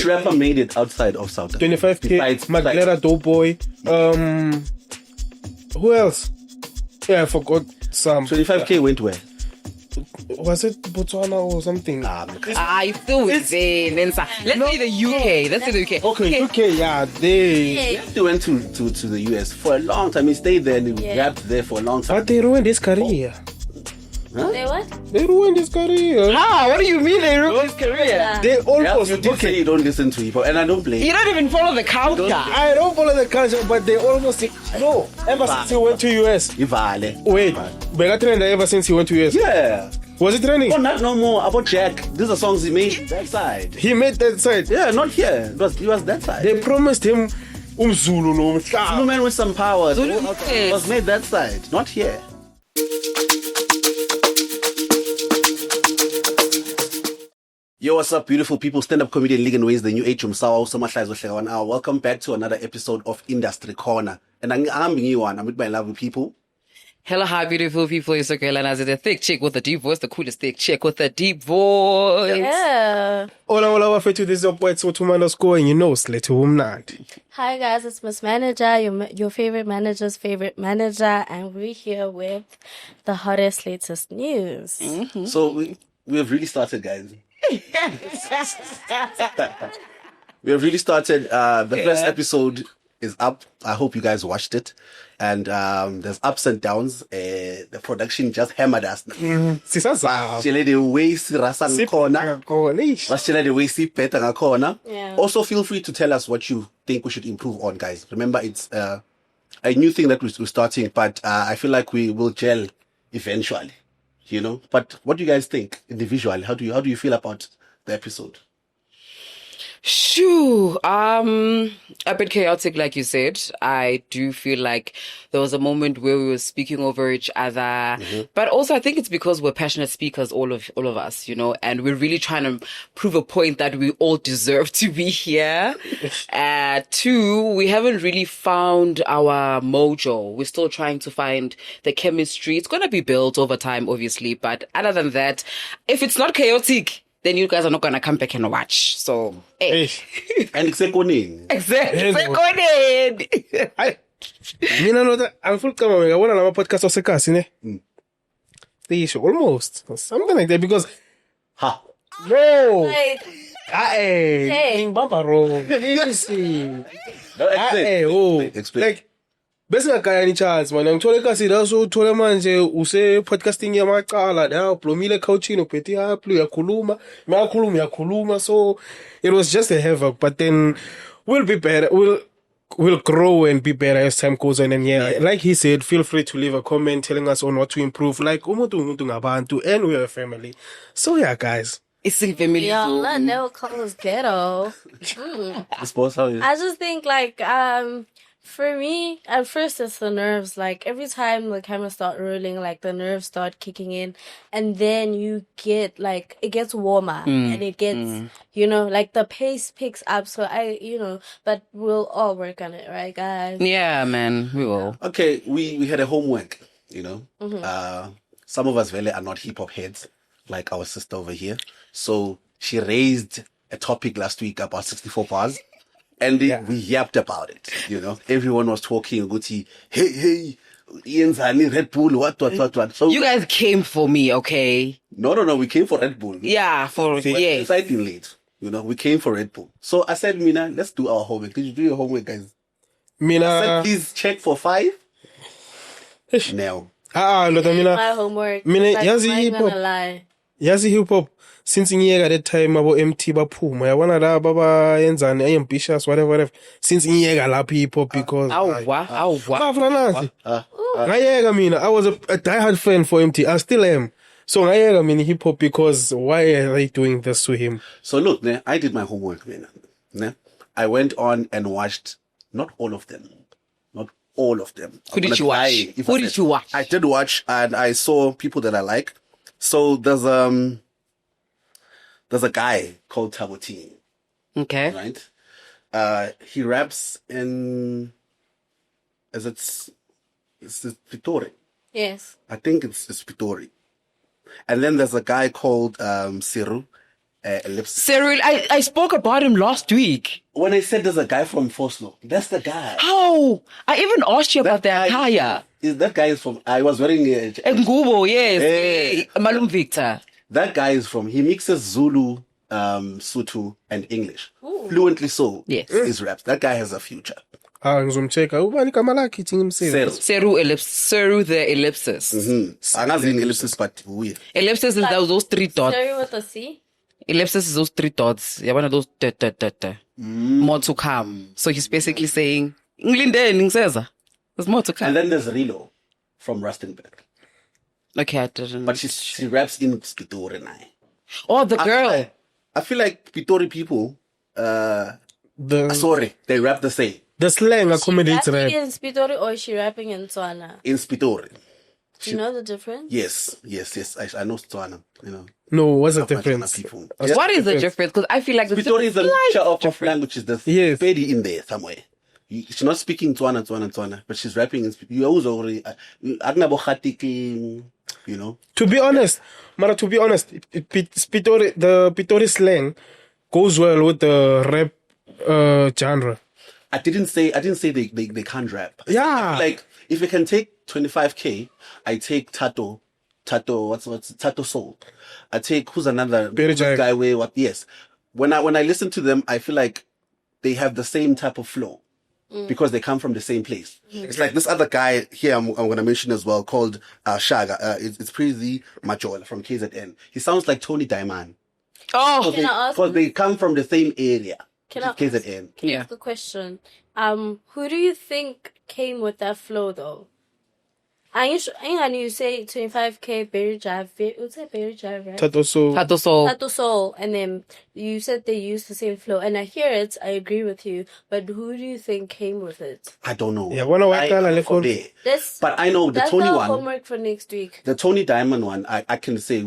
rapper made it outside of South Africa? 25K, Maglera, Doughboy. Who else? Yeah, I forgot some. 25K went where? Was it Botswana or something? I still with Let's say the UK. Let's say the UK. Okay, UK, yeah. They went to the US for a long time. He stayed there and he rapped there for a long time. But they ruined his career. Huh? They what? They ruined his career. How? What do you mean they ruined his career? They almost You did say you don't listen to hip-hop, and I don't blame You don't even follow the culture. I don't follow the culture, but they almost no. Ever since he went to US. Ivale. Wait, Bega trend ever since he went to US. Yeah. Was it trending? Oh, not no more. About Jack. These are songs he made that side. He made that side. Yeah, not here. He was that side. They promised him Zulu no. Zulu man with some power. Zulu was made that side, not here. Yo, what's up, beautiful people? Stand-up comedian League and Ways, the new age from Sawa. Welcome back to another episode of Industry Corner. And I'm you one. I'm with my lovely people. Hello, hi, beautiful people. It's okay, Lana. The thick chick with the deep voice, the coolest thick chick with the deep voice. Yeah. Hola, wafethu, this is your boy Tsotumanda Score, and you know, Slate Umnandi. Hi guys, it's Miss Manager, your favorite manager's favorite manager, and we're here with the hottest, latest news. Mm-hmm. So we have really started, guys. We have really started. The first episode is up. I hope you guys watched it. And there's ups and downs. The production just hammered us. Also, feel free to tell us what you think we should improve on, guys. Remember, it's a new thing that we're starting, but I feel like we will gel eventually. You know, but what do you guys think individually? How do you feel about the episode? Shoo, a bit chaotic, like you said. I do feel like there was a moment where we were speaking over each other, but also I think it's because we're passionate speakers, all of us, you know, and we're really trying to prove a point that we all deserve to be here. Two, we haven't really found our mojo. We're still trying to find the chemistry. It's gonna be built over time, obviously, but other than that, if it's not chaotic, then you guys are not going to come back and watch. So, hey. And exactly. Mina know that I'm full come I want to podcast of Sekasi, ne? Station almost something like that because no. Hey, Bambaro. Easy. Like bese ngakaya ni chance man ngithole kasi la so uthole manje use podcasting yamaqala la ublomile couchini uphethe apple uyakhuluma so it was just a havoc, but then we'll be better, we'll grow and be better as time goes on. And yeah, like he said, feel free to leave a comment telling us on what to improve, like umuntu ngabantu, and we're a family. So yeah, guys, it's a family. Y'all not never call us ghetto. I just think like for me, at first it's the nerves. Like every time the cameras start rolling, like the nerves start kicking in, and then you get like it gets warmer and it gets you know like the pace picks up. So but we'll all work on it, right, guys? Yeah, man, we will. Okay, we had a homework. You know, some of us really are not hip hop heads, like our sister over here. So she raised a topic last week about 64 bars. And we yapped about it, you know. Everyone was talking, Gucci, hey, Ianzani, Red Bull, what. So you guys came for me, okay? No, we came for Red Bull. Yeah, Exciting late, you know. We came for Red Bull. So I said, Mina, let's do our homework. Did you do your homework, guys? Mina, I said, please check for 5. Now. Mina. My homework. Mina, yazi hip hop. Since ngiyeka that time abo MT baphuma yabona la baba yenzani ambitious whatever since ngiyeka lapha hip hop because ngayeka mina I was a diehard fan for MT. I still am. So ngayeka mina hip hop because why are they doing this to him? So look, I did my homework, man. I went on and watched not all of them. Who did you watch? I did watch and I saw people that I like. So there's a guy called Tabotini. Okay. Right? He raps in is it Pitori? Yes. I think it's Pitori. And then there's a guy called Siru, ellipsis. Cyril, I spoke about him last week. When I said there's a guy from Foslo, that's the guy. How? I even asked you about the attire. That guy is from, I was wearing Ngubo, yes. Malum Victor. That guy is from, he mixes Zulu, Sotho, and English. Fluently so. Yes. His raps. That guy has a future. Ngizomcheka ubani igama lakhe ithi ngimsebe. Seru the ellipsis. Angazi ellipsis, but weird. Ellipsis is those 3 dots. Sorry, with a C? Ellipsis is those 3 dots. Yeah, one of those more to come. So he's basically saying, there's more to come. And then there's Rilo from Rustenburg. Okay, I didn't. But she raps in Spitori now. Oh, the girl. I feel like Pitori people, sorry, they rap the same. The slang accommodates rap. In Spitori or is she rapping in Tswana? In Spitori. Do you know the difference? Yes. I know Tswana, No, what's the difference? What is the difference? Because I feel like the Spitori is a mixture of languages. There's yes. Pedi in there somewhere. She's not speaking Tswana, but she's rapping in Spitori. You always already, To be honest, Spitori, the Pitori slang goes well with the rap genre. I didn't say they can't rap. Yeah. Like if you can take 25K, I take Tato, what's Tato Soul. I take who's another guy where what yes. When I listen to them, I feel like they have the same type of flow. Because they come from the same place. It's like this other guy here I'm going to mention as well called Shaga. It's Prezi Majola from KZN. He sounds like Tony Diamond. Oh, because they come from the same area. Can I ask a question? Who do you think came with that flow though? I you say 25K Berry Drive. What's that Berry Drive, right? Tato Soul. And then you said they used the same flow. And I hear it. I agree with you. But who do you think came with it? I don't know. Yeah, but I know the Tony one. Homework for next week. The Tony Diamond one, I can say,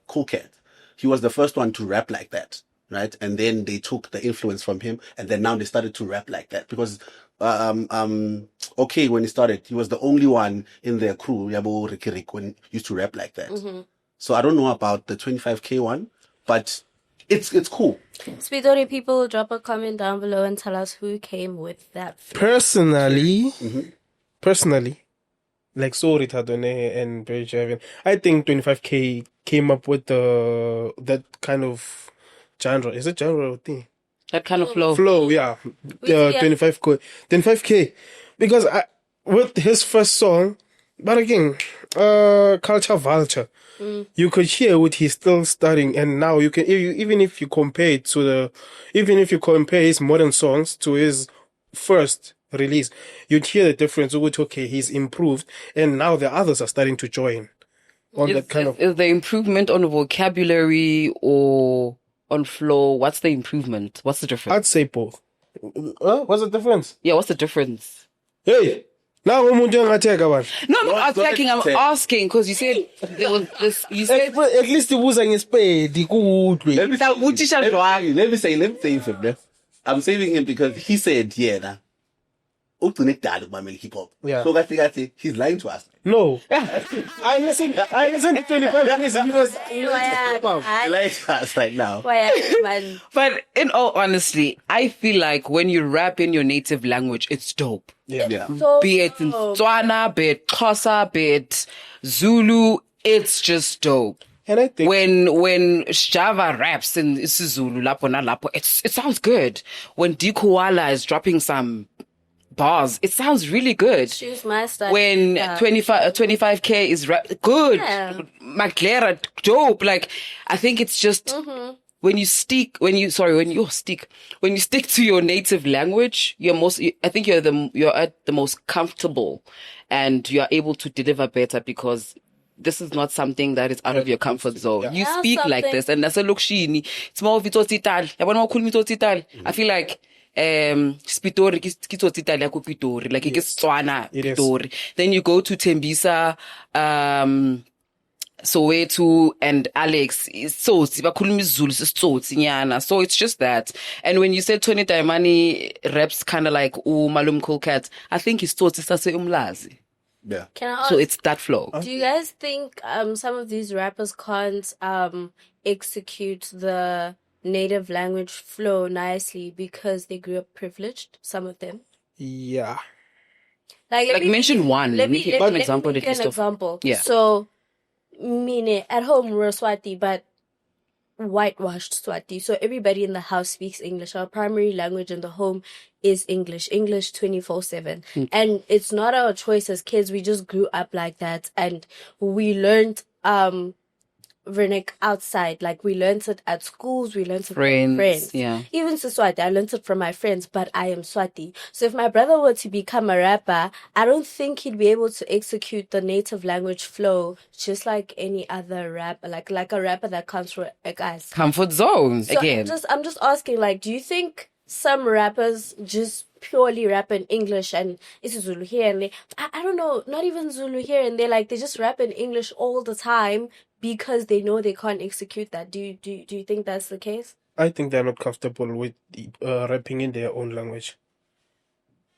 Cool Cat. He was the first one to rap like that, right? And then they took the influence from him, and then now they started to rap like that because. Okay, when he started, he was the only one in their crew, Yabo Rikirik, when he used to rap like that. So I don't know about the 25K one, but it's cool. Spitori people, drop a comment down below and tell us who came with that. Personally, like sorry Tadone and Berry Drive, I think 25K came up with that kind of genre. Is it genre or thing? That kind of flow. Flow, yeah. 25K. Because with his first song, but again, Culture Vulture, you could hear what he's still studying, and now you can, even if you compare his modern songs to his first release, you'd hear the difference. Okay, he's improved, and now the others are starting to join on that kind of. Is the improvement on vocabulary or on flow? What's the improvement? What's the difference? I'd say both. What's the difference? Yeah, what's the difference? Hey, now I'm attack one. No, I'm not attacking. I'm asking because you said there was this. You said at least it was in spade. Let me say him. I'm saving him because he said, Hiphop. Yeah. So I think he's lying to us. No. I listen to 25 minutes because he lies to us right now. But in all honesty, I feel like when you rap in your native language, it's dope. Yeah. So be it in Tswana, be it Xhosa, be it Zulu, it's just dope. And I think when Java raps in isiZulu lapo na lapo, it sounds good. When Dikoala is dropping some bars, it sounds really good. Choose my style. When 25K is good. Yeah. Maglera, dope. Like, I think it's just when you stick to your native language, I think you're at the most comfortable and you're able to deliver better because this is not something that is out of your comfort zone. Yeah. You speak like this and that's a look shini. It's more vitotital. I feel like Spitori kitsotsi Italia ko Pitori, like it's Tswana Pitori. Then you go to Tembisa, Soweto and Alex, so it's just that. And when you said Tony Diamani raps kind of like Malum Cool Cat, I think his thoughts is umlazi. Yeah. Can I ask, So it's that flow. do you guys think some of these rappers can't execute the native language flow nicely because they grew up privileged? Some of them. Yeah. Like mention one. Let me Make let, an let example me at make least an of. example. Yeah. So, meaning at home we're Swati, but whitewashed Swati. So everybody in the house speaks English. Our primary language in the home is English. English 24/7. And it's not our choice as kids. We just grew up like that, and we learned Vernick outside. Like we learned it at schools, we learned it from friends. Yeah. Even Swati, I learned it from my friends, but I am Swati. So if my brother were to become a rapper, I don't think he'd be able to execute the native language flow just like any other rapper, like a rapper that comes from a guy's Comfort zone so again. I'm just asking, like, do you think some rappers just purely rap in English and it's Zulu here and there? I don't know, not even Zulu here and there. Like they just rap in English all the time because they know they can't execute that. Do you think that's the case? I think they're not comfortable with rapping in their own language.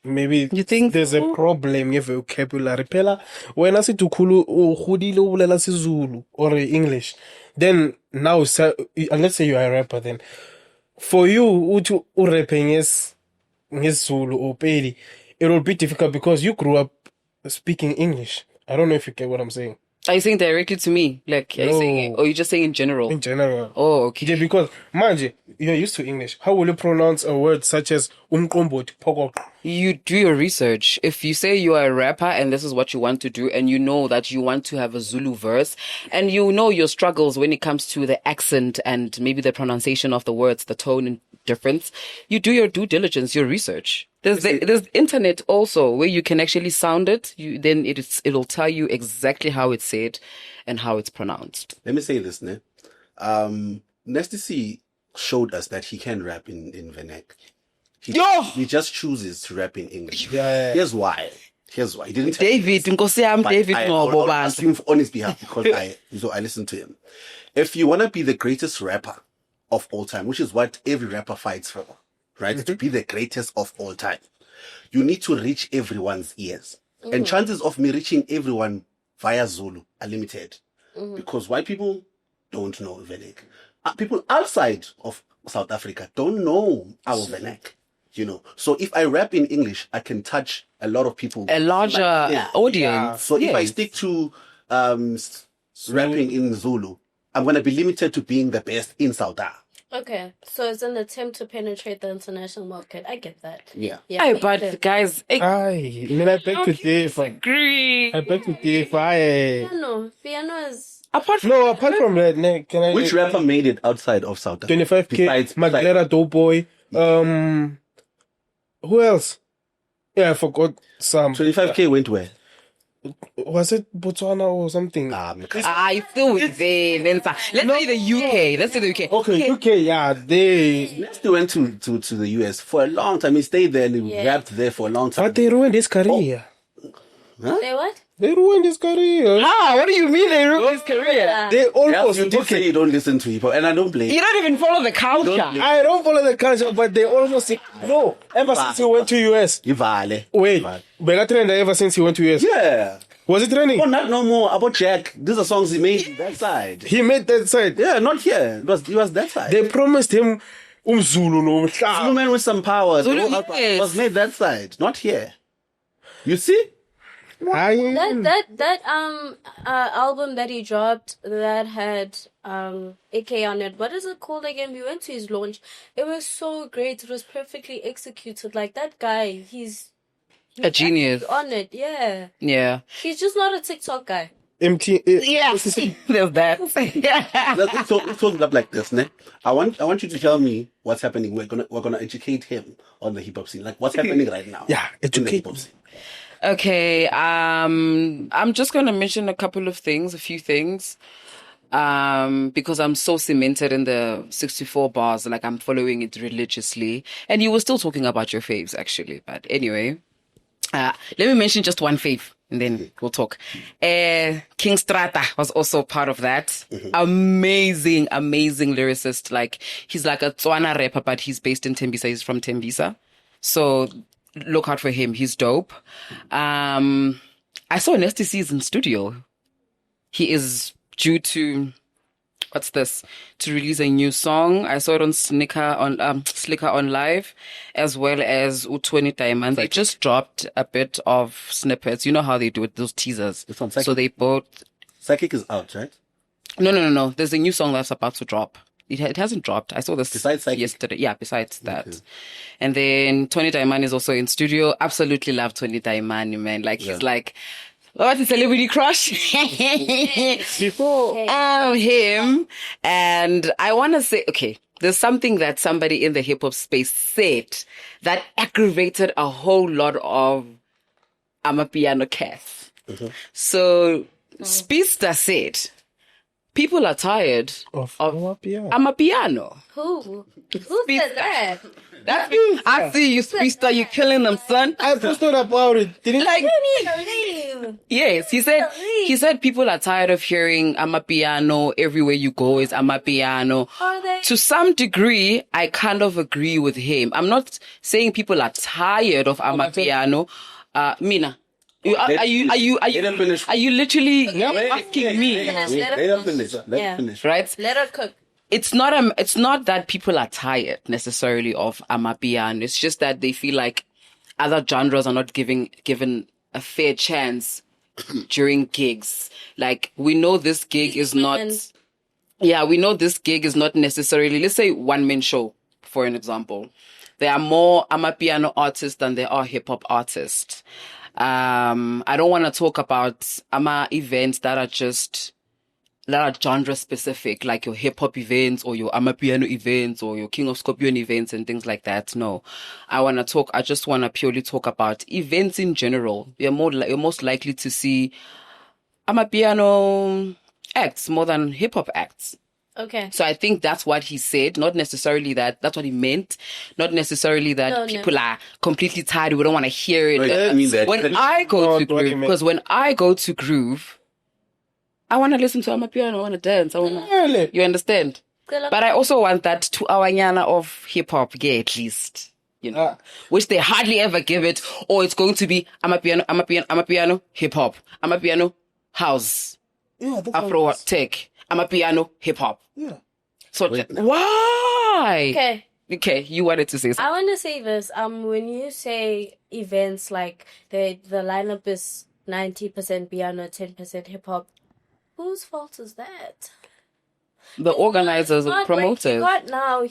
Maybe You think there's a problem with vocabulary. Phela wena sithi ukhulu ukhulile ubulela isiZulu or English. Then now let's say you are a rapper then. For you uthi urappe ngesizulu or Pedi, it will be difficult because you grew up speaking English. I don't know if you get what I'm saying. are you saying directly to me? Like are you saying, or you just saying in general? In general. Oh, okay. Yeah, because manje, you're used to English. How will you pronounce a word such as umqombothi phokoqo? You do your research. If you say you are a rapper and this is what you want to do, and you know that you want to have a Zulu verse, and you know your struggles when it comes to the accent and maybe the pronunciation of the words, the tone and difference, you do your due diligence, your research. There's internet also where you can actually sound it. Then it'll tell you exactly how it's said and how it's pronounced. Let me say this, ne? Nasty C showed us that he can rap in Vernac. He just chooses to rap in English. Yeah. Here's why. He didn't tell David, David I'll assume on his behalf because I listened to him. If you want to be the greatest rapper of all time, which is what every rapper fights for, right? To be the greatest of all time, you need to reach everyone's ears. And chances of me reaching everyone via Zulu are limited because white people don't know Vernac. People outside of South Africa don't know our Vernac. You know, so if I rap in English, I can touch a lot of people, a larger audience. Yeah. So if I stick to rapping in Zulu, I'm going to be limited to being the best in South Africa. Okay, so it's an attempt to penetrate the international market. I get that. Yeah. Hey, but guys, I beg to differ. agree. I beg to differ. Piano is... Apart from that, can I... Which rapper made it outside of South Africa? 25K, Maglera, Doughboy. Who else? Yeah, I forgot some. 25K went where? Was it Botswana or something? I still with them. Let's say the UK. Let's say the UK. Okay, UK, yeah, they... Nasty went to the US for a long time. He stayed there and he rapped there for a long time. But they ruined his career. They what? They ruined his career. Ah, what do you mean they ruined his career? They almost... You did say you don't listen to hip hop, and I don't blame You don't even follow the culture. I don't follow the culture, but they almost... No, ever since he went to US. Ivale. Wait, Bega trend ever since he went to US. Yeah. Was it trending? Oh, not no more. About Jack. These are songs he made that side. He made that side. Yeah, not here. It was that side. They promised him Zulu no Zulu Man with some power. Zulu, It was made that side, not here. You see? That album that he dropped that had AK on it, what is it called again? We went to his launch. It was so great. It was perfectly executed. Like that guy, he's a genius on it. Yeah. He's just not a TikTok guy. Yes, there's that. Let's talk it up like this, ne? I want you to tell me what's happening. We're gonna educate him on the hip hop scene. Like what's happening right now? Yeah, in the hip hop scene. Okay, I'm just going to mention a few things, because I'm so cemented in the 64 bars, like I'm following it religiously. And you were still talking about your faves, actually. But anyway, let me mention just one fave, and then we'll talk. King Strata was also part of that. Amazing lyricist. Like, he's like a Tswana rapper, but he's based in Tembisa. He's from Tembisa. So... look out for him. He's dope. I saw Nasty C's in studio. He is due to, what's this? To release a new song. I saw it on Slicker on Live, as well as U20 Diamond. They just dropped a bit of snippets. You know how they do it, those teasers. It's on Psychic. So they both... Psychic is out, right? No. There's a new song that's about to drop. It hasn't dropped. I saw this besides Psychic? Yesterday. Yeah, besides that. Okay. And then Tony Diamond is also in studio. Absolutely love Tony Diamond, man. Like, he's like... What's a celebrity crush? Before him. And I want to say, okay, there's something that somebody in the hip hop space said that aggravated a whole lot of Amapiano cats. So, Speedster said, people are tired of Amapiano. Amapiano. Who said that? That's I see you, Speedster, you killing them, son. I posted about it. Didn't Like, Leave. yes, he said people are tired of hearing Amapiano. Everywhere you go is Amapiano. Are they? To some degree, I kind of agree with him. I'm not saying people are tired of Amapiano. Mina, are you literally asking me? Let her finish. Let her finish. Right? Let her cook. It's not that people are tired necessarily of Amapiano. It's just that they feel like other genres are not given a fair chance during gigs. Like, we know this gig is not... Yeah, we know this gig is not necessarily... Let's say one-man show, for an example. There are more Amapiano artists than there are hip-hop artists. I don't want to talk about Ama events that are genre specific, like your hip hop events or your Amapiano events or your King of Scorpion events and things like that. No, I just want to purely talk about events in general. You're most likely to see Amapiano acts more than hip hop acts. Okay. So I think that's what he said. Not necessarily that's what he meant. Not necessarily that people are completely tired. We don't want to hear it. No, I mean that. When I go to Groove, because when I go to Groove, I want to listen to Amapiano. I want to dance. You understand? But I also want that 2 hour nyana of hip hop, at least, which they hardly ever give it. Or it's going to be Amapiano, hip hop, Amapiano, house, Afro tech, Amapiano, hip hop. Yeah. So why? Okay, you wanted to say something. I want to say this. When you say events like the lineup is 90% piano, 10% hip hop. Whose fault is that? The organizers and promoters.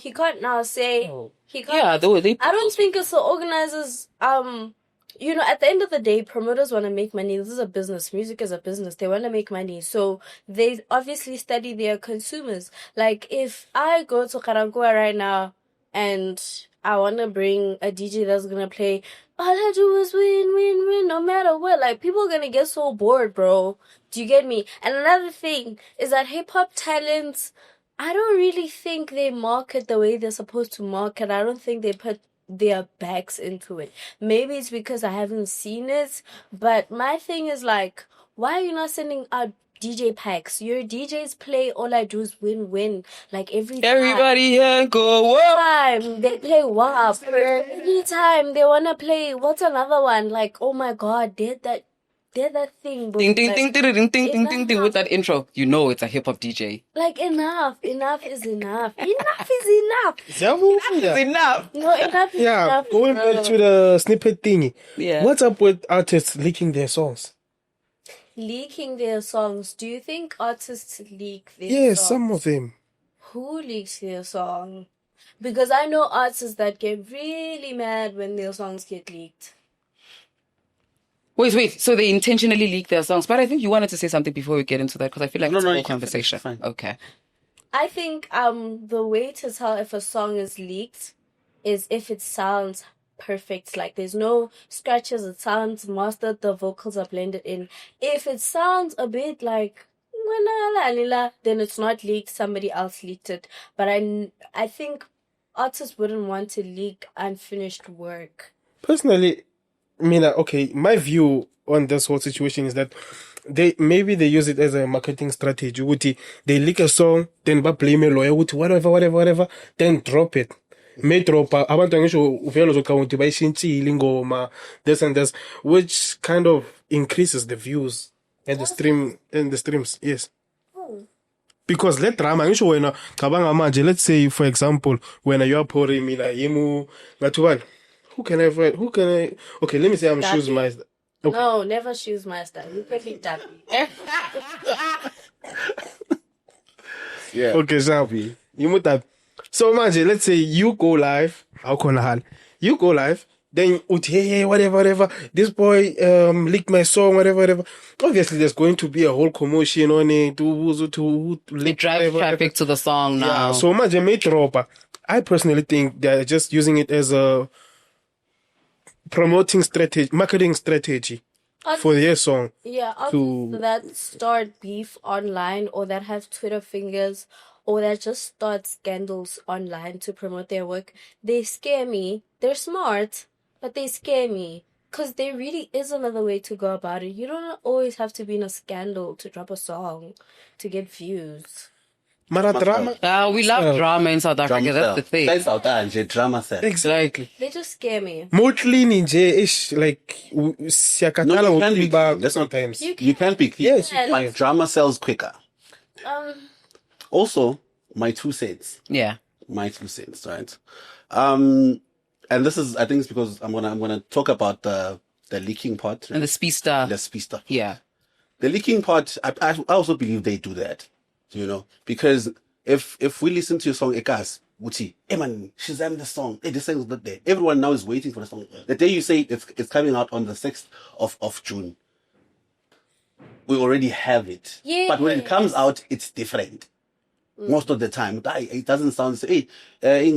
He can't now say. I don't think it's the organizers. At the end of the day, promoters want to make money. This is a business. Music is a business. They want to make money. So they obviously study their consumers. Like, if I go to Karangua right now and I want to bring a DJ that's going to play, all I do is win, no matter what. Like, people are going to get so bored, bro. Do you get me? And another thing is that hip-hop talents, I don't really think they market the way they're supposed to market. I don't think they put their backs into it. Maybe it's because I haven't seen it. But my thing is, like, why are you not sending out DJ packs? Your DJs play All I Do Is Win. Like, everybody here go up. Time they play WAP. Anytime they wanna play, what's another one? Like, oh my god, did that thing. Ding ding ding ding ding ding ding ding with that intro. You know it's a hip hop DJ. Like, enough is enough. Enough is enough. Enough. No, enough is enough. Going back to the snippet thingy. Yeah. What's up with artists leaking their songs? Leaking their songs. Do you think artists leak their songs? Yes, some of them. Who leaks their song? Because I know artists that get really mad when their songs get leaked. Wait. So they intentionally leak their songs. But I think you wanted to say something before we get into that, because I feel like it's a whole conversation. Fine. Okay. I think the way to tell if a song is leaked is if it sounds perfect. Like, there's no scratches, it sounds mastered, the vocals are blended in. If it sounds a bit like then it's not leaked, somebody else leaked it. But I think artists wouldn't want to leak unfinished work. Personally, my view on this whole situation is that they use it as a marketing strategy. They leak a song, then blame a lawyer, whatever, then drop it. May drop abantu ngisho uvela uzocabanga ukuthi bayishintshile ingoma, this and this, which kind of increases the views and the streams. Yes. Oh. Because let drama ngisho wena cabanga manje, let's say for example when you are pouring me like yimu ngatuban, who can I okay, let me say I'm shoes master. Okay. No, never shoes master. You can be Dappy. Yeah. Okay, Shabi. You that. So imagine, let's say you go live, you go live, then hey, whatever, this boy leaked my song, whatever. Obviously, there's going to be a whole commotion on it to It drives traffic to the song now. Yeah, so imagine me drop. I personally think they're just using it as a marketing strategy for their song. Yeah, that start beef online or that have Twitter fingers or that just start scandals online to promote their work. They scare me. They're smart, but they scare me. Because there really is another way to go about it. You don't always have to be in a scandal to drop a song to get views. Mara drama. We love drama in South Africa. That's the thing. That's out there, drama set. Exactly. They just scare me. Mostly ninja ish like No, you can be clean. That's not sometimes. You can be clean. Yes, but drama sells quicker. Also, my 2 cents. Yeah. My 2 cents, right? And this is, I think it's because I'm gonna talk about the leaking part. And the speedster. The speedster. Yeah. The leaking part, I also believe they do that. You know, because if we listen to your song Ekas, Wuti, hey man, Shazam the song. Hey, this song is not there. Everyone now is waiting for the song. The day you say it's coming out on the 6th of June, we already have it. Yeah. But when it comes out, it's different. Most of the time, it doesn't sound. Hey, when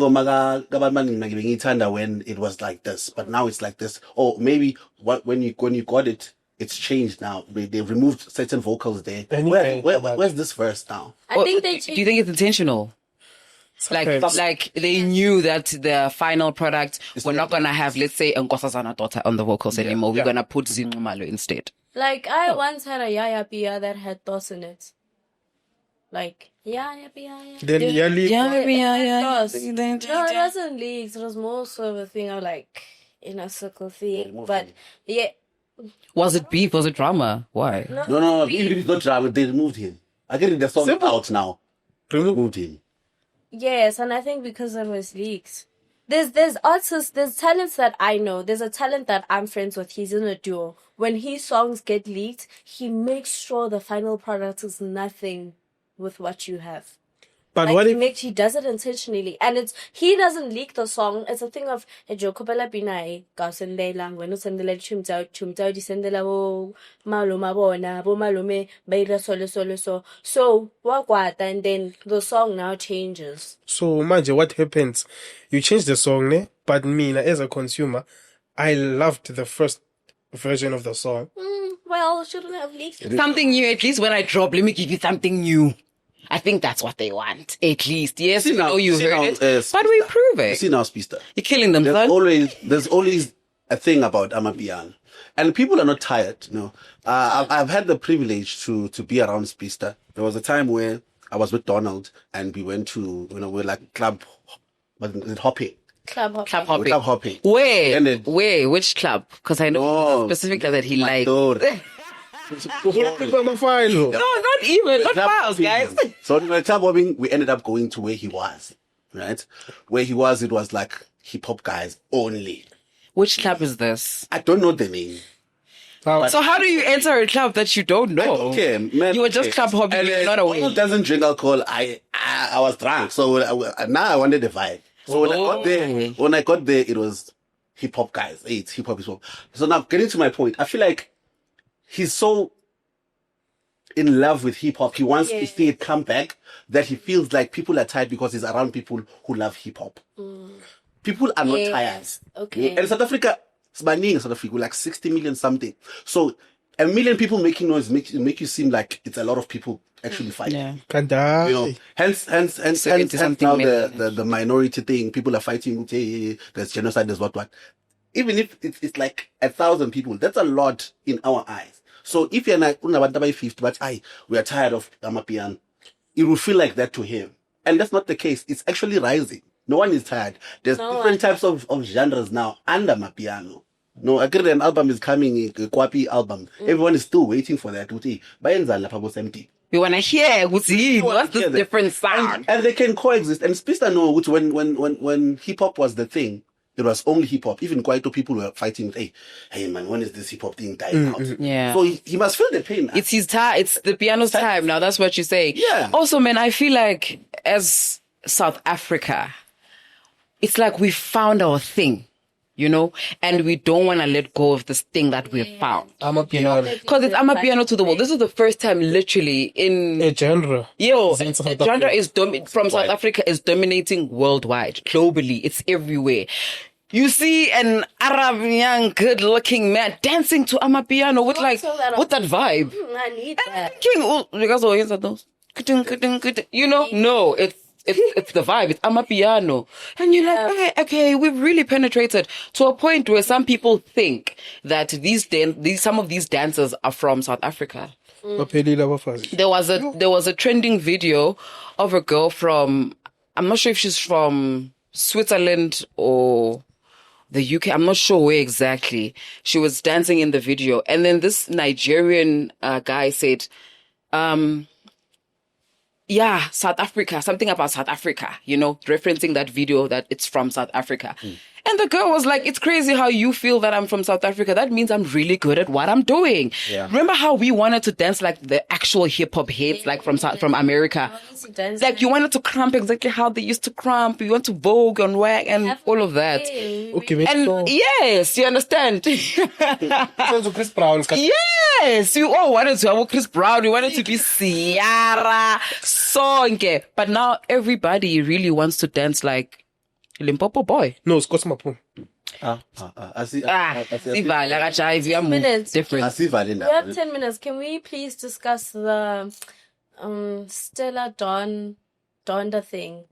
it was like this, but now it's like this. Or maybe when you got it, it's changed now. They've removed certain vocals there. Where's this verse now? I think they do you think it's intentional? Like they knew that the final product, we're not gonna have, let's say, Nkosazana daughter on the vocals anymore. We're gonna put Zinqumalo instead. Like I once had a Yaya Pia that had thoughts in it. Like Yaya Pia. Then Yali. No, it wasn't leaks. It was more sort of a thing of like in a circle thing. But yeah. Was it beef? Was it drama? Why? No. Even if it's not drama, they removed him. I get the song out now. Removed him. Yes, and I think because it was leaks. There's artists, there's talents that I know. There's a talent that I'm friends with. He's in a duo. When his songs get leaked, he makes sure the final product is nothing with what you have. But like what if he does it intentionally, and he doesn't leak the song. It's a thing of Jokopela Binai, Gausendela, when Usendela Chumtao, Descendela, Maluma Bona, Bomalume, Baila Solo. So, what, and then the song now changes. So imagine what happens. You change the song, ne? But me, as a consumer, I loved the first version of the song. Well, shouldn't have leaked it. Something new, at least when I drop, let me give you something new. I think that's what they want, at least. Yes, you heard it, but we prove it. See now, Speedster. You're killing them, There's always a thing about Amapiano. And people are not tired, you know. I've had the privilege to be around Speedster. There was a time where I was with Donald and we went to, we're like club hopping. Club hopping. Club hopping. Where? Which club? Because I know specifically that he liked. No, not even. Not files, guys. So in the club hopping, we ended up going to where he was, right? Where he was, it was like hip-hop guys only. Which club is this? I don't know the name. So how do you enter a club that you don't know? Okay, man. You were just club hopping, and you're not aware. Donald doesn't drink alcohol. I was drunk, so now I wanted the vibe. So when I got there, it was hip-hop guys. Hey, it's hip-hop. So now getting to my point, I feel like he's so in love with hip-hop. He wants to see it come back, that he feels like people are tired because he's around people who love hip-hop. People are not tired. Okay. And South Africa, like 60 million something. So 1 million people making noise make you seem like it's a lot of people actually fighting. Yeah. You know, hence now the minority thing. People are fighting. Hey, there's genocide. There's what. Even if it's like 1,000 people, that's a lot in our eyes. So if you're like, but we are tired of Amapiano, it will feel like that to him. And that's not the case. It's actually rising. No one is tired. There's different types of genres now under Amapiano. No, I get an album is coming, a Kwapi album. Everyone is still waiting for that. Bayenza lapha empty. We want to hear what's this different sound. And they can coexist. And Spista know which when hip hop was the thing, it was only hip hop. Even Kwaito people were fighting with, hey man, when is this hip hop thing dying out? Yeah. So he must feel the pain. It's his time. It's the piano's time now. That's what you say. Yeah. Also, man, I feel like as South Africa, it's like we found our thing, you know, and we don't want to let go of this thing that we found. Amapiano. Because it's Amapiano to the world. This is the first time, literally, in A genre. genre is from South Africa is dominating worldwide, globally. It's everywhere. You see an Arab young, good-looking man dancing to Amapiano with with that vibe. I need that. You know, no, it's the vibe. It's Amapiano, and you're like, okay, we've really penetrated to a point where some people think that some of these dancers are from South Africa. There was a trending video of a girl from, I'm not sure if she's from Switzerland or the UK. I'm not sure where exactly. She was dancing in the video, and then this Nigerian guy said, yeah, South Africa, something about South Africa, you know, referencing that video that it's from South Africa. And the girl was like, it's crazy how you feel that I'm from South Africa. That means I'm really good at what I'm doing. Yeah. Remember how we wanted to dance like the actual hip hop heads, like from America? Like you wanted to crump exactly how they used to crump. You want to vogue and wag and all of that. Okay, And yes, you understand. Chris Brown. Yes, you all wanted to have Chris Brown. You wanted to be Ciara, Sonke. But now everybody really wants to dance like Limpopo boy. No, it's Cosmopo. Minutes. Different. We have 10 minutes. Can we please discuss the Stella Donda thing?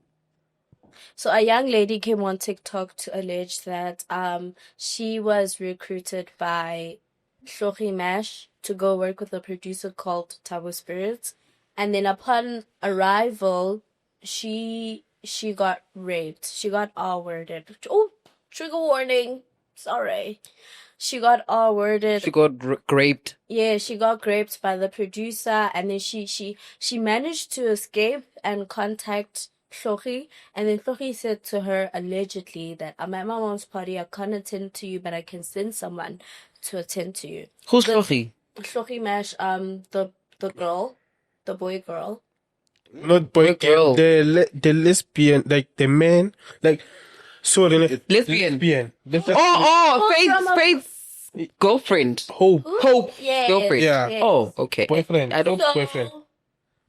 So a young lady came on TikTok to allege that she was recruited by Shoki Mash to go work with a producer called Tabo Spirits, and then upon arrival, she got raped. She got R-worded. Oh, trigger warning. Sorry. She got R-worded. She got raped. Yeah, she got raped by the producer, and then she managed to escape and contact Shoki, and then Shoki said to her allegedly that I'm at my mom's party, I can't attend to you, but I can send someone to attend to you. Who's Shoki? Shoki Mash, the girl, the boy girl. Not boy, girl. The lesbian, like the man, like sorry, Lesbian. Oh, Faith's girlfriend. Hope. Yes, Girlfriend. Yeah. yes. Oh, okay. Boyfriend. I don't. Boyfriend.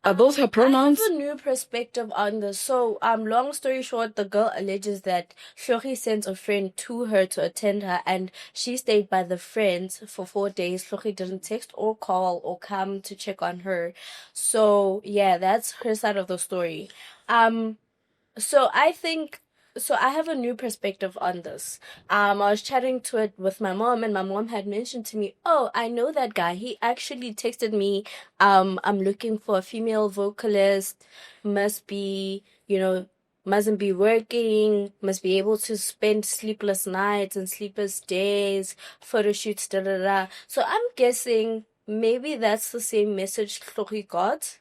Are those her pronouns? I have a new perspective on this. So, long story short, the girl alleges that Shoki sent a friend to her to attend her, and she stayed by the friends for 4 days. Shoki didn't text or call or come to check on her. So, yeah, that's her side of the story. So I have a new perspective on this. I was chatting to it with my mom, and my mom had mentioned to me, oh, I know that guy. He actually texted me, I'm looking for a female vocalist, mustn't be working, must be able to spend sleepless nights and sleepless days, photo shoots, da-da-da. So I'm guessing maybe that's the same message Chloe got.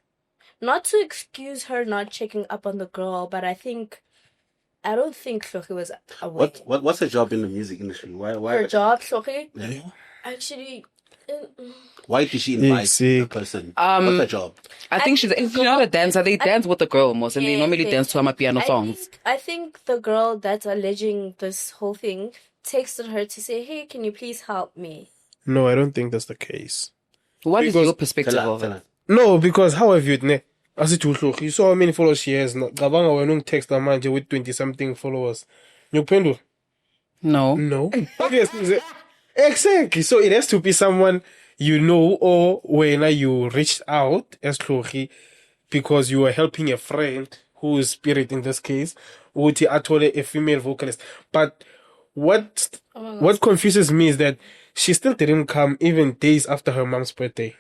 Not to excuse her not checking up on the girl, but I don't think Shoki was aware. What's her job in the music industry? Why Her job, Shoki? Yeah. Actually, Why did she invite the person? What's her job? I think she's not a dancer. They dance with the girl most, and they normally dance to Amapiano songs. I think the girl that's alleging this whole thing texted her to say, hey, can you please help me? No, I don't think that's the case. What is your perspective of it? No, because how have you ne? As it you saw how many followers she has. Gabanga when text a man with 20-something followers. You pendle? No. Obviously. Exactly. So it has to be someone you know, or when you reached out as Chloe because you were helping a friend who is spirit in this case, would actually a female vocalist. But what confuses me is that she still didn't come even days after her mom's birthday.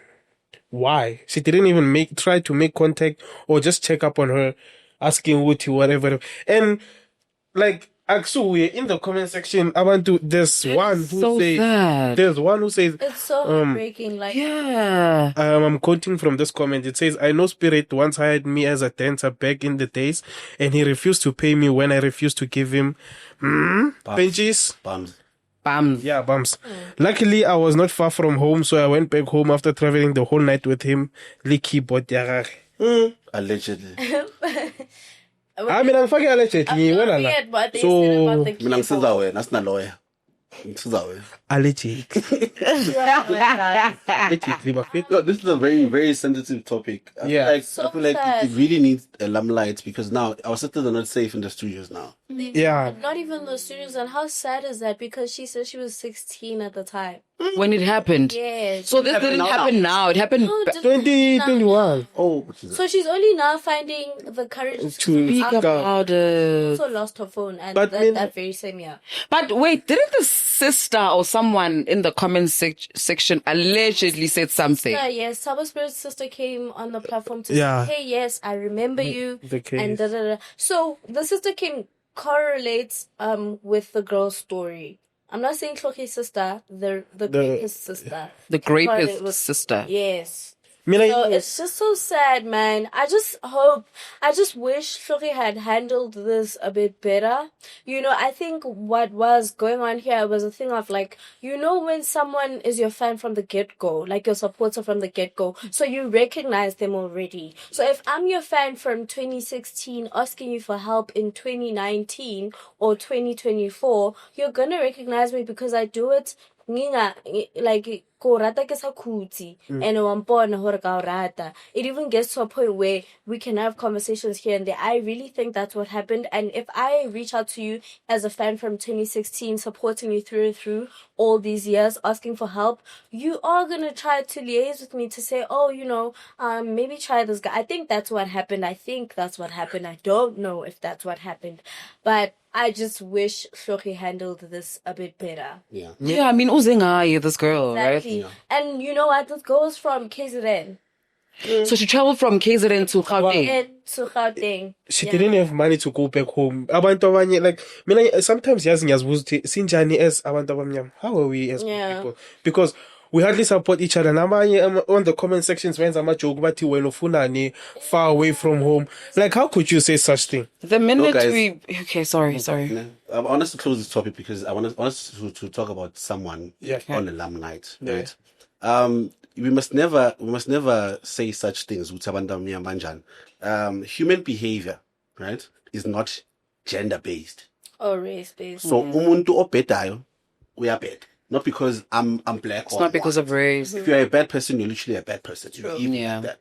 Why? She didn't even try to make contact or just check up on her, asking Wuti whatever. And like Aksu, in the comment section, there's one who so says, sad. there's one who says, It's so heartbreaking. Like, Yeah. I'm quoting from this comment. It says, I know Spirit once hired me as a dancer back in the days, and he refused to pay me when I refused to give him benches. Bums. Bams. Yeah, bumps. Luckily, I was not far from home, so I went back home after traveling the whole night with him. Licky bought Allegedly. I mean, I'm fucking allegedly. I'm not yet, but they said about the Mina keyboard. ngisiza wena, asina lawyer. Ngisiza wena. Allegedly. Allegedly, but No, this is a very, very sensitive topic. Yeah. I feel like sad. it really needs a limelight because now our sisters are not safe in the studios now. Yeah. Not even the studios. And how sad is that? Because she said she was 16 at the time. When it happened. Yes. So this didn't happen now. It happened. No, just 2021. Oh, which is So she's only now finding the courage to Speak speak up. about it. Also lost her phone and But that very same year. But wait, didn't the sister or someone in the comment section allegedly said something? Yes, Saba Spirit's sister came on the platform to Yeah. say, hey, yes, I remember you. The case. And da. So the sister came correlates with the girl's story. I'm not saying Kloki's sister, the rapist sister. The Correlate rapist with- sister. Yes. Mina, So it's just so sad, man. I just wish Shuri had handled this a bit better. You know, I think what was going on here was a thing of like, you know, when someone is your fan from the get-go, like your supporter from the get-go, so you recognize them already. So if I'm your fan from 2016 asking you for help in 2019 or 2024, you're gonna recognize me because I do it like ko rata ke sa khutsi and wa mpona hore ka o rata. It even gets to a point where we can have conversations here and there. I really think that's what happened. And if I reach out to you as a fan from 2016, supporting you through and through all these years, asking for help, you are gonna try to liaise with me to say, oh, you know, maybe try this guy. I think that's what happened. I don't know if that's what happened, but I just wish Shoki handled this a bit better. yeah. Yeah, I mean, Uzengai, this girl, Exactly. right? And you know what? This goes from KZN So she traveled from KZN to Gauteng. and to Gauteng. she didn't have money to go back home. Abantu abanye, like, mina, sometimes yazi ngiyazibuza ukuthi sinjani as abantu abamnyama. How are we as people? Because we hardly support each other. Namanye on the comment sections when a joke bathi wena ufunani far away from home. Like, how could you say such thing? The minute guys. we... Okay, sorry. No, I want us to close this topic because I want us to talk about someone on alum night, right? We must never say such things. Human behavior, right, is not gender based. Or race based. So umuntu opetayo, we are bad. Not because I'm black. It's not because of race. If you're a bad person, you're literally a bad person. True. Yeah.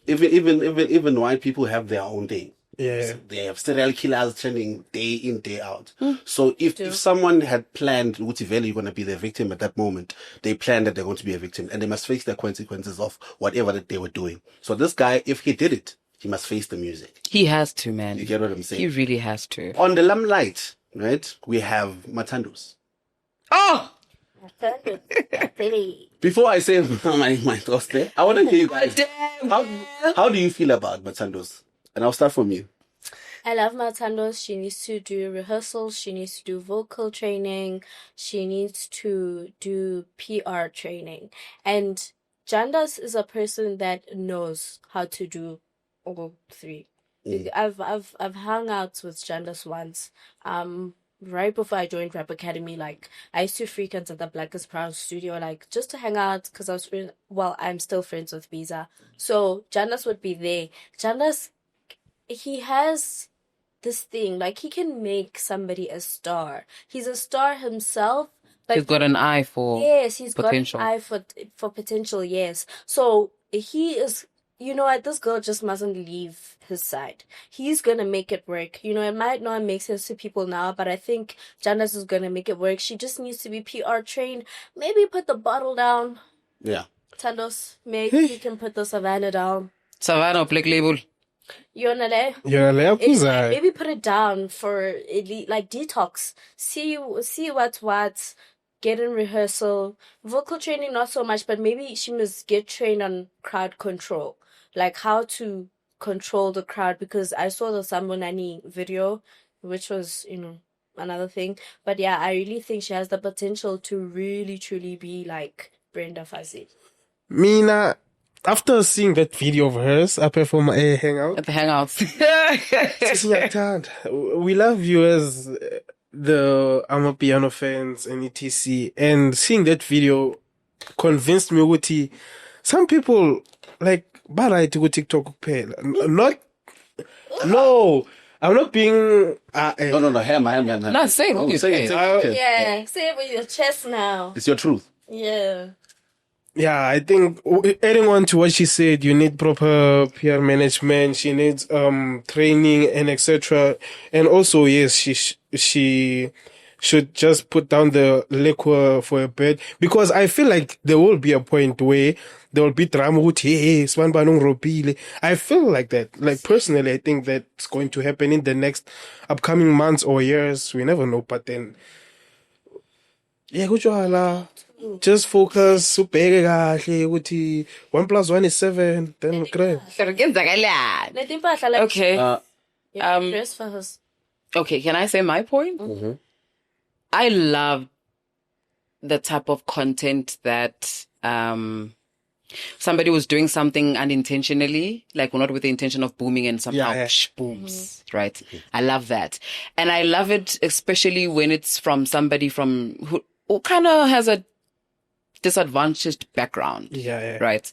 Even white people have their own thing. Yeah. They have serial killers trending day in, day out. So if someone had planned, Utiveli, you're going to be the victim at that moment, they planned that they're going to be a victim and they must face the consequences of whatever that they were doing. So this guy, if he did it, he must face the music. He has to, man. You get what I'm saying? He really has to. On the limelight, right, we have Matandos. Oh! Before I say my thoughts there, I want to hear you guys. Damn! How do you feel about Matandos? And I'll start from you. I love Matandos. She needs to do rehearsals. She needs to do vocal training. She needs to do PR training. And Jandas is a person that knows how to do all three. I've hung out with Jandas once. Right before I joined Rap Academy, like I used to frequent at the Blackest Brown studio, like just to hang out because I'm still friends with Visa. So Jandas would be there. Jandas, he has this thing, like he can make somebody a star. He's a star himself. But He's got an eye for he's potential. got an eye for potential, yes. So he is, you know what, this girl just mustn't leave his side. He's gonna make it work. You know, it might not make sense to people now, but I think Jandas is gonna make it work. She just needs to be PR trained. Maybe put the bottle down. Yeah. Tandos, maybe you can put the Savannah down. Savannah, Black Label. Yonale. Maybe put it down for like detox. See what's. Get in rehearsal. Vocal training, not so much, but maybe she must get trained on crowd control. Like how to control the crowd, because I saw the Sambo Nani video, which was, you know, another thing. But yeah, I really think she has the potential to really truly be like Brenda Fassie. Mina, after seeing that video of hers, I perform a hangout. At the Hangouts. We love you as the Amapiano fans and etc. And seeing that video convinced me ukuthi some people like barai to go TikTok pay. Not no. I'm not being No. Ham. Not saying what you say. Yeah, say it with your chest now. It's your truth. Yeah. Yeah, I think adding on to what she said, you need proper PR management. She needs training and etc. And also, yes, she should just put down the liquor for a bit, because I feel like there will be a point where there will be drama. I feel like that. Like personally, I think that's going to happen in the next upcoming months or years. We never know. But then, yeah, just focus. 1 + 1 is 7. Then great. Okay. Dress for her. Okay, can I say my point? Mm-hmm. I love the type of content that somebody was doing something unintentionally, like not with the intention of booming, and somehow booms, right? I love that. And I love it especially when it's from somebody who kind of has a disadvantaged background. Right?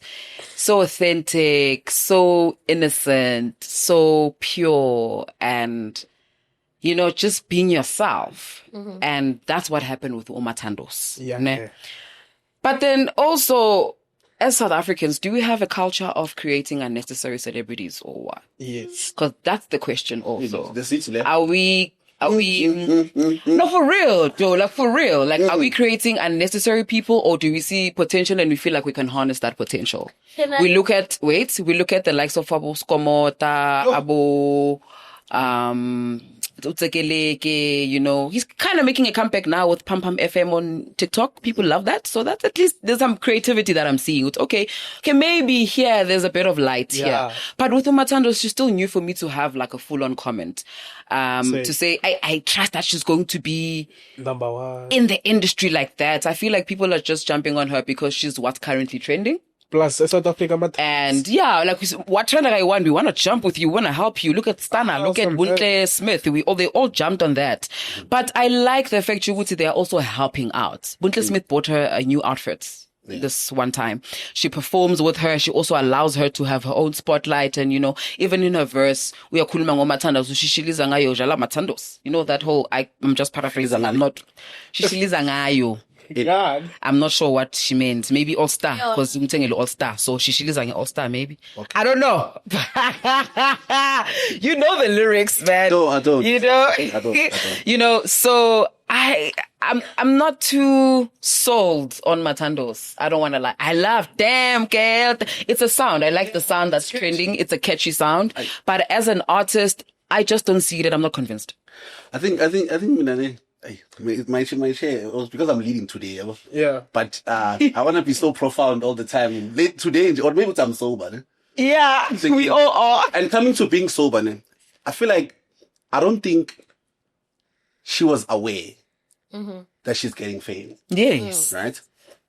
So authentic, so innocent, so pure, and just being yourself. And that's what happened with Umatandos. But then also, as South Africans, do we have a culture of creating unnecessary celebrities or what? Yes. Because that's the question also. The Are we no, for real, Joe, like for real. Like, are we creating unnecessary people, or do we see potential and we feel like we can harness that potential? We look at the likes of Abu Skomota, Abu, Utsekeleke, he's kind of making a comeback now with Pam Pam FM on TikTok. People love that. So that's at least there's some creativity that I'm seeing. It's okay, maybe here there's a bit of light here. But with Umatando, she's still new for me to have like a full-on comment. To say, I trust that she's going to be number 1 in the industry like that. I feel like people are just jumping on her because she's what's currently trending. Plus, South Africa, and yeah, like what trend I want, we want to jump with you, we want to help you. Look at Stana, look at Buntle Smith. They all jumped on that. But I like the fact they are also helping out. Buntle Smith bought her a new outfit this one time. She performs with her. She also allows her to have her own spotlight. And even in her verse, we are kuluma ngomathandos. Shishiliza ngayo jala mathandos. That whole. I'm just paraphrasing. I'm not. Shishiliza ngayo. I'm not sure what she meant. Maybe All Star, because All Star. So she's an All Star, maybe. Okay. I don't know. You know the lyrics, man. No, I don't. I don't. So I'm not too sold on Matandos. I don't want to lie. I love damn girl. It's a sound. I like the sound that's trending. It's a catchy sound. But as an artist, I just don't see it. I'm not convinced. I think Minane. My share, it was because I'm leading today. Yeah. But I want to be so profound all the time. Today, or maybe I'm sober. Yeah, we all are. And coming to being sober, I feel like I don't think she was aware that she's getting fame. Yes. Right?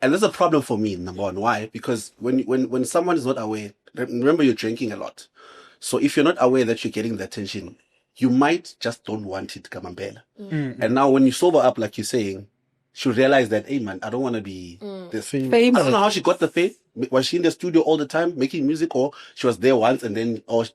And that's a problem for me, number one. Why? Because when someone is not aware, remember you're drinking a lot. So if you're not aware that you're getting the attention, you might just don't want it, Kamambela. And now when you sober up, like you're saying, she'll realize that, hey man, I don't want to be this famous. I don't know how she got the fame. Was she in the studio all the time making music, or she was there once and then, or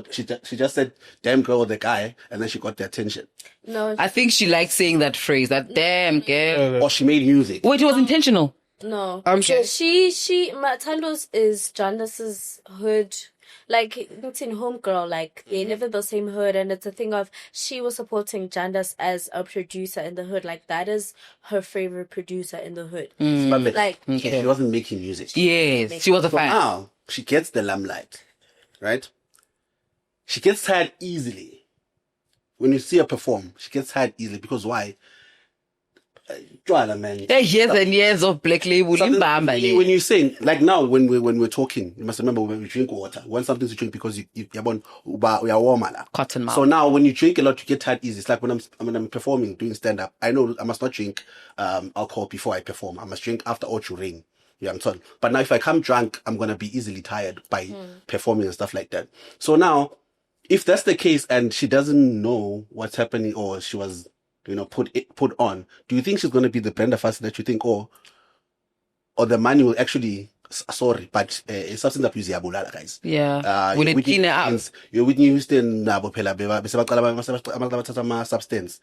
she just said, damn girl, the guy, and then she got the attention? No. I think she liked saying that phrase, that damn girl. Or she made music. Wait, it was intentional. No. I'm sure. Matandos is Jandas's hood. Like, it's in homegirl, like, they live in the same hood, and it's a thing of, she was supporting Jandas as a producer in the hood. Like, that is her favorite producer in the hood. Like, she wasn't making music. Yes, she was a fan. Now, she gets the limelight, right? She gets tired easily. When you see her perform, she gets tired easily, because why? Man. Years and years of Black Label. When you saying, like now, when we're talking, you must remember when we drink water, want something to drink because we are warm. Cotton mouth. So now when you drink a lot, you get tired easy. It's like when I'm performing, doing stand-up, I know I must not drink alcohol before I perform. I must drink after Ocho ring. Yeah, I'm told. But now if I come drunk, I'm going to be easily tired by performing and stuff like that. So now, if that's the case and she doesn't know what's happening or she was put on, do you think she's going to be the Brenda Fassie that you think, or the money will actually, sorry, but substance abuse, guys. Yeah. Will it clean it up? You're Whitney Houston, substance.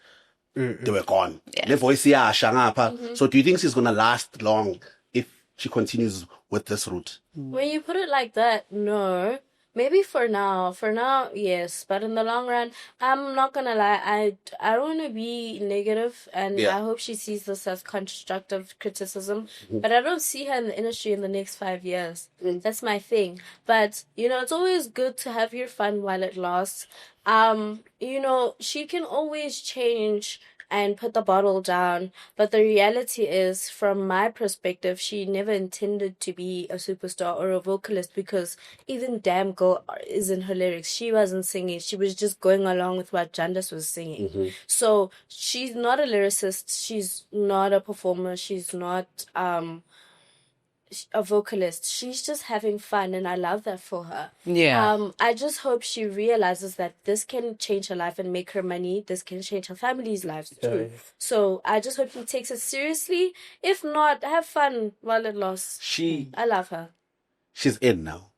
They were gone. The voice, So do you think she's going to last long if she continues with this route? When you put it like that, no. Maybe for now, yes. But in the long run, I'm not gonna lie, I don't want to be negative, and I hope she sees this as constructive criticism. But I don't see her in the industry in the next 5 years. That's my thing. But, it's always good to have your fun while it lasts. She can always change and put the bottle down. But the reality is, from my perspective, she never intended to be a superstar or a vocalist, because even Damn Girl is in her lyrics. She wasn't singing. She was just going along with what Jandis was singing. So she's not a lyricist. She's not a performer. She's not a vocalist. She's just having fun, and I love that for her. I just hope she realizes that this can change her life and make her money. This can change her family's lives too. So I just hope she takes it seriously. If not, have fun while it lasts. I love her. She's in now.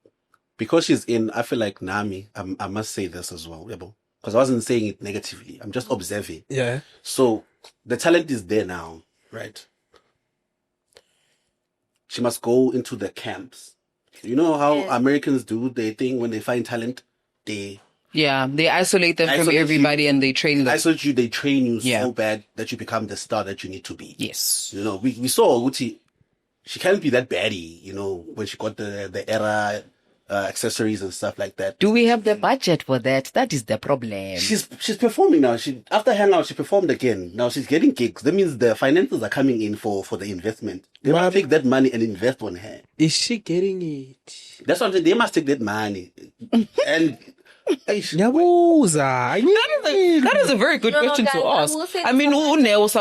Because she's in, I feel like Nami, I must say this as well, because I wasn't saying it negatively. I'm just observing. Yeah. So the talent is there now, right? She must go into the camps. You know how Americans do their thing when they find talent? They isolate them from everybody and they train them. Isolate you, they train you so bad that you become the star that you need to be. Yes. We saw Uti, she can't be that baddie, when she got the era accessories and stuff like that. Do we have the budget for that? That is the problem. She's performing now. After Hangout, she performed again. Now she's getting gigs. That means the finances are coming in for the investment. They must take that money and invest on her. Is she getting it? That's what I'm saying. They must take that money. And that is a very good question to ask. I mean, smoothies.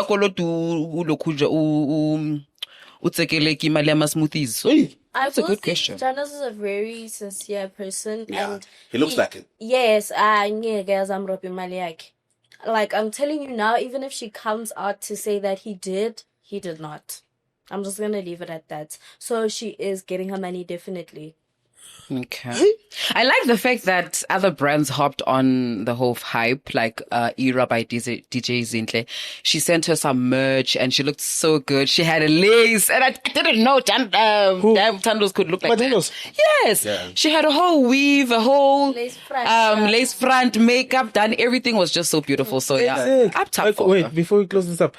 That's a good question. Jandis is a very sincere person. Yeah, and he looks like it. Yes, like, I'm telling you now, even if she comes out to say that he did not. I'm just going to leave it at that. So she is getting her money, definitely. Okay. I like the fact that other brands hopped on the whole hype, like Era by DJ Zintle. She sent her some merch and she looked so good. She had a lace, and I didn't know Tandos could look like that. Yes. Yeah. She had a whole weave, a whole lace front, makeup done. Everything was just so beautiful. So yeah, up top for wait, her. Before we close this up.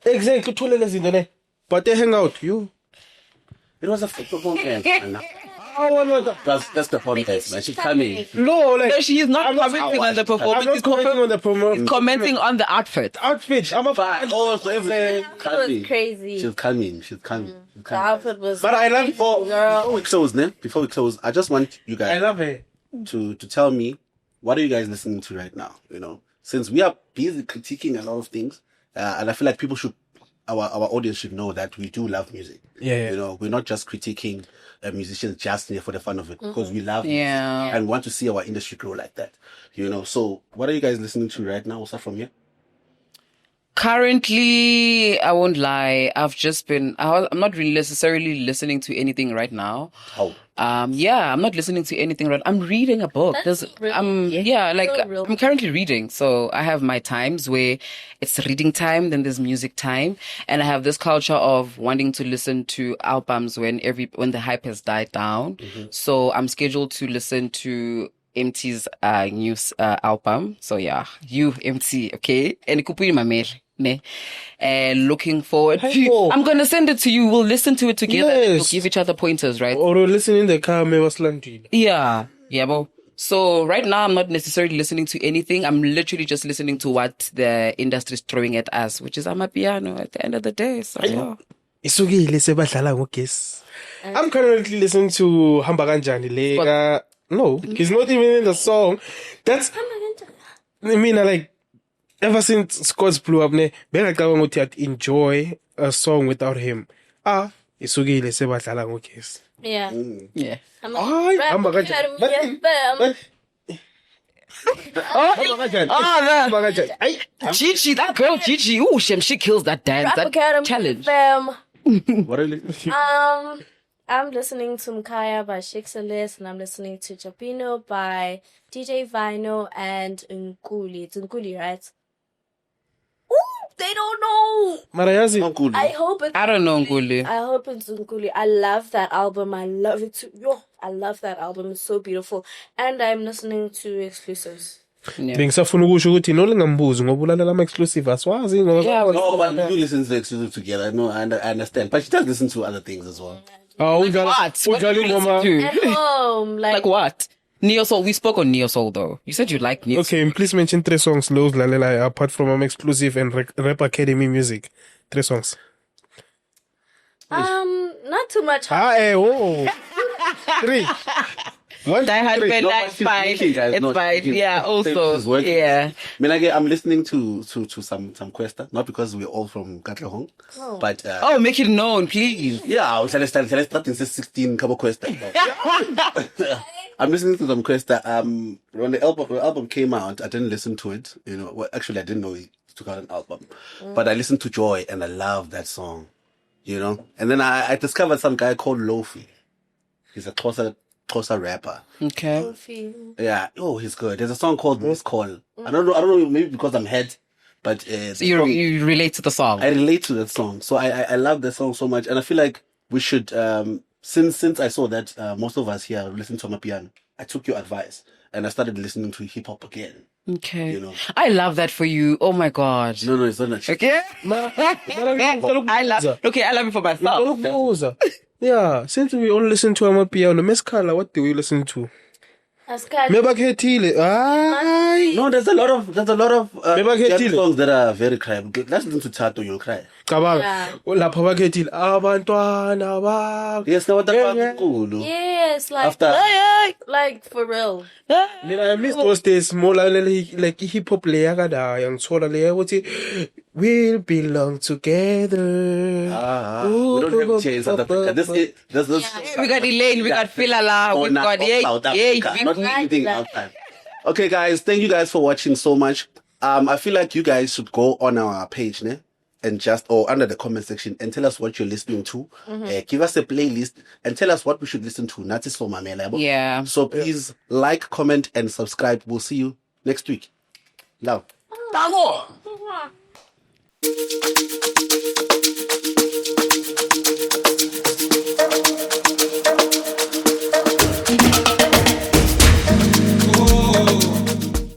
Exactly. But they hang out. It was a football game. That's the podcast, man. She's coming. No, she is not commenting on the performance. I'm not commenting on the performance. Commenting on the outfit. I'm a fan. Everything. That was crazy. She's coming. The outfit was. But I love before we close, I just want you guys. I love it. To tell me, what are you guys listening to right now? Since we are busy critiquing a lot of things, and I feel like our audience should know that we do love music. Yeah. We're not just critiquing musicians just for the fun of it, because we love music and want to see our industry grow like that. So what are you guys listening to right now? We'll start from here. Currently, I won't lie, I'm not really necessarily listening to anything right now. Oh. I'm not listening to anything right. I'm reading a book. I'm currently reading. So I have my times where it's reading time, then there's music time. And I have this culture of wanting to listen to albums when the hype has died down. Mm-hmm. So I'm scheduled to listen to MT's new album. So yeah, you MT, okay? And kupuni mamele. And looking forward to I'm gonna send it to you. We'll listen to it together. Yes. We'll give each other pointers, right? Or we'll listen in the car, maybe. Yeah, bro. So right now, I'm not necessarily listening to anything. I'm literally just listening to what the industry is throwing at us, which is Amapiano at the end of the day. So yeah. Isukile sebadlala ngogesi. I'm currently listening to Hamba Kanjani le. No, he's not even in the song. That's I mean, like ever since Scots blew up, ne, bengacabanga ukuthi I'd enjoy a song without him. Isukile sebadlala ngogesi. Yeah. Yeah. Hamba Kanjani. Gigi, that girl Gigi, ooh, she kills that dance, that challenge. What are you listening? I'm listening to Mkaya by Shixalis, and I'm listening to Chapino by DJ Vino and Nkuli. It's Nkuli, right? Ooh, they don't know. Marayazi. I hope it's I don't know Nkuli. I hope it's Nkuli. I love that album. I love it too. Yo, I love that album. It's so beautiful. And I'm listening to exclusives. Yeah. Bengisafuna ukusho ukuthi nolingambuzi ngoba ulalela ama-exclusive aswazi ngoba No, but you listen to the exclusive together. No, I understand. But she does listen to other things as well. What? What do you listen to? At home, Like what? Neo Soul. We spoke on Neo Soul though. You said you like Neo Soul. Okay, please mention 3 songs Lowe's Lalela apart from exclusive and Rap Academy music. 3 songs. not too much. 3. 1, Die Hard 3. Band, like 5. It's 5. Yeah, also. Yeah. I mean, again, I'm listening to some Questa, not because we're all from Katlehong, but Make it known, please. yeah, I was starting since 16 Cabo Questa. I'm listening to some Questa. When the album came out, I didn't listen to it. You know, well, actually, I didn't know he took out an album, but I listened to Joy and I love that song. You know, and then I discovered some guy called Lofi. He's a Xhosa rapper. Okay. Yeah. Oh, he's good. There's a song called Miss Call. I don't know. Maybe because I'm head, but So you relate to the song. I relate to that song. So I love that song so much, and I feel like we should. Since I saw that most of us here listen to Amapiano, I took your advice and I started listening to hip hop again. Okay. You know. I love that for you. Oh my God. No, it's not. Okay. I love it for myself. Yeah, since we all listen to Amapiano, Miss Carla, what do we listen to? Mebakhethile. No, there's a lot of Mebakhethile songs that are very cry. Let's listen to Tato, you'll cry. Cabanga. Lapha bakhethile abantwana bakho. Yes, now what the Yes, like after like for real. I miss those days more like hip hop leya kada yang thola leya ukuthi we'll belong together. we don't have chains South Africa. This We got Elaine, we got Philala, we got South Africa, not anything outside. Okay, guys, thank you guys for watching so much. I feel like you guys should go on our page, ne? And or under the comment section and tell us what you're listening to. Give us a playlist and tell us what we should listen to. Not so mamela. Yeah. So please like, comment, and subscribe. We'll see you next week. Love.